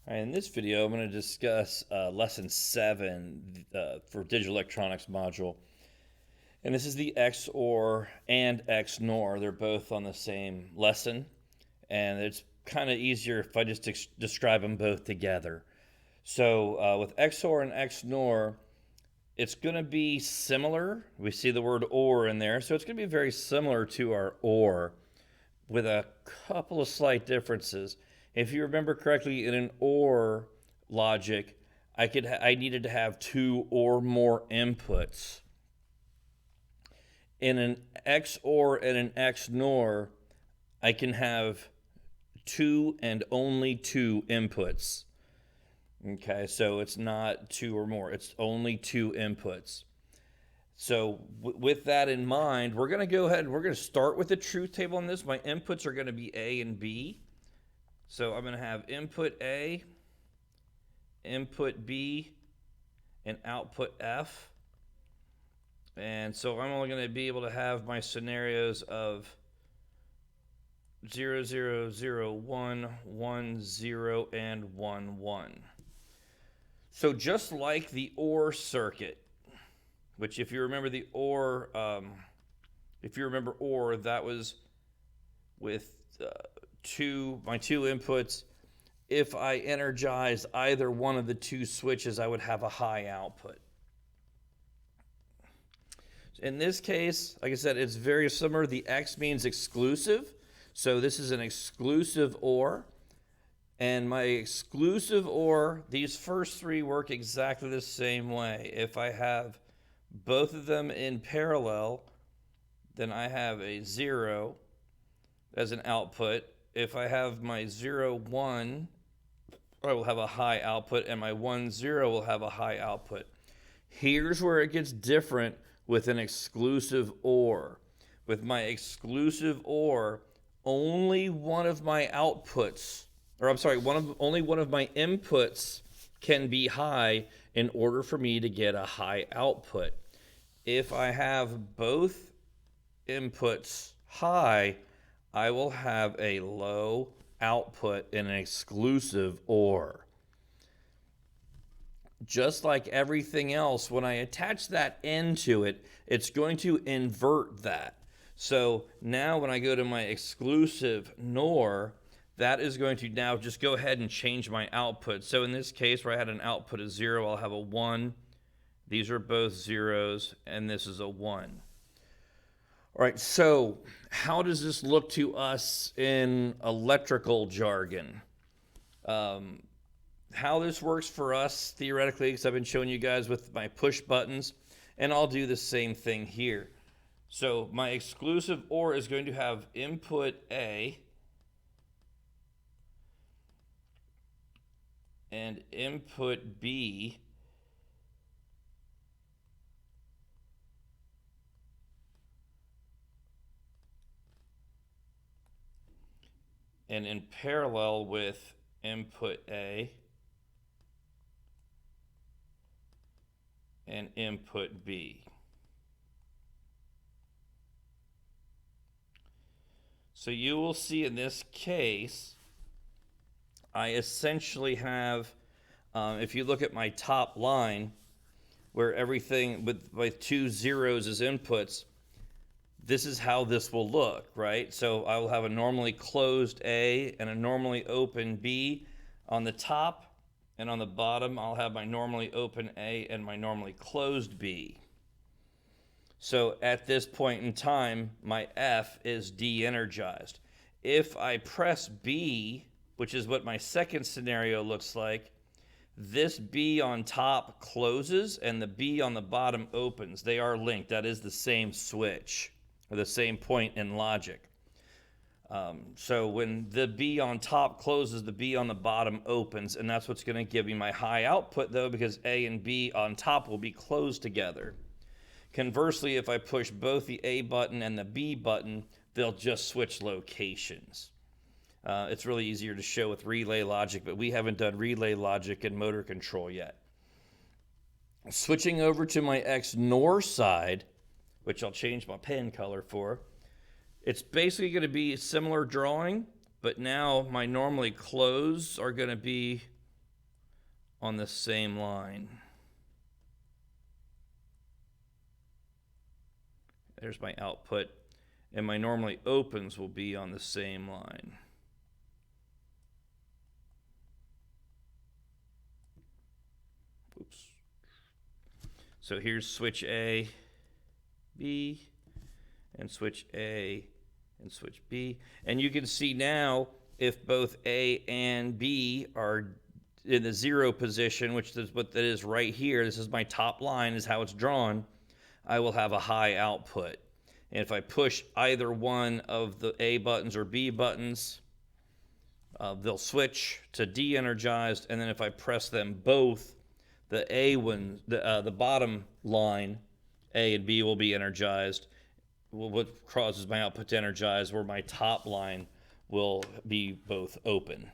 All right, in this video, I'm going to discuss Lesson 7 for Digital Electronics module. And this is the XOR and XNOR. They're both on the same lesson. And it's kind of easier if I just describe them both together. So with XOR and XNOR, it's going to be similar. We see the word OR in there. So it's going to be very similar to our OR with a couple of slight differences. If you remember correctly, in an OR logic, I needed to have two or more inputs. In an XOR and an XNOR, I can have two and only two inputs. Okay, so it's not two or more, it's only two inputs. So with that in mind, we're going to go ahead and we're going to start with the truth table on this. My inputs are going to be A and B. So I'm going to have input A, input B, and output F. And so I'm only going to be able to have my scenarios of 0, 0, 0, 1, 1, 0, and 1, 1. So just like the OR circuit, which if you remember the OR, that was with my two inputs. If I energize either one of the two switches, I would have a high output. In this case, like I said, it's very similar. The X means exclusive. So this is an exclusive OR. And my exclusive OR, these first three work exactly the same way. If I have both of them in parallel, then I have a 0 as an output. If I have my 0, 1, I will have a high output, and my 1, 0 will have a high output. Here's where it gets different with an exclusive OR. With my exclusive OR, only one of my outputs, only one of my inputs can be high in order for me to get a high output. If I have both inputs high, I will have a low output in an exclusive OR. Just like everything else, when I attach that N to it, it's going to invert that. So now when I go to my exclusive NOR, that is going to now just go ahead and change my output. So in this case where I had an output of 0, I'll have a 1. These are both zeros, and this is a 1. All right, so how does this look to us in electrical jargon? How this works for us theoretically, because I've been showing you guys with my push buttons, and I'll do the same thing here. So my exclusive OR is going to have input A and input B and in parallel with input A and input B. So you will see in this case, I essentially have, if you look at my top line, where everything with my two zeros as inputs, this is how this will look, right? So I will have a normally closed A and a normally open B on the top, and on the bottom I'll have my normally open A and my normally closed B. So at this point in time, my F is de-energized. If I press B, which is what my second scenario looks like, this B on top closes and the B on the bottom opens. They are linked. That is the same switch, or the same point in logic. So when the B on top closes, the B on the bottom opens, and that's what's going to give me my high output, though, because A and B on top will be closed together. Conversely, if I push both the A button and the B button, they'll just switch locations. It's really easier to show with relay logic, but we haven't done relay logic in motor control yet. Switching over to my XNOR side, which I'll change my pen color for, it's basically going to be a similar drawing, but now my normally closed are going to be on the same line. There's my output, and my normally opens will be on the same line. Oops. So here's switch A, B, and switch A, and switch B. And you can see now if both A and B are in the 0 position, which is what that is right here, this is my top line, is how it's drawn, I will have a high output. And if I push either one of the A buttons or B buttons, they'll switch to de-energized, and then if I press them both, the A one, the bottom line, A and B, will be energized. What causes my output to energize, where my top line will be both open.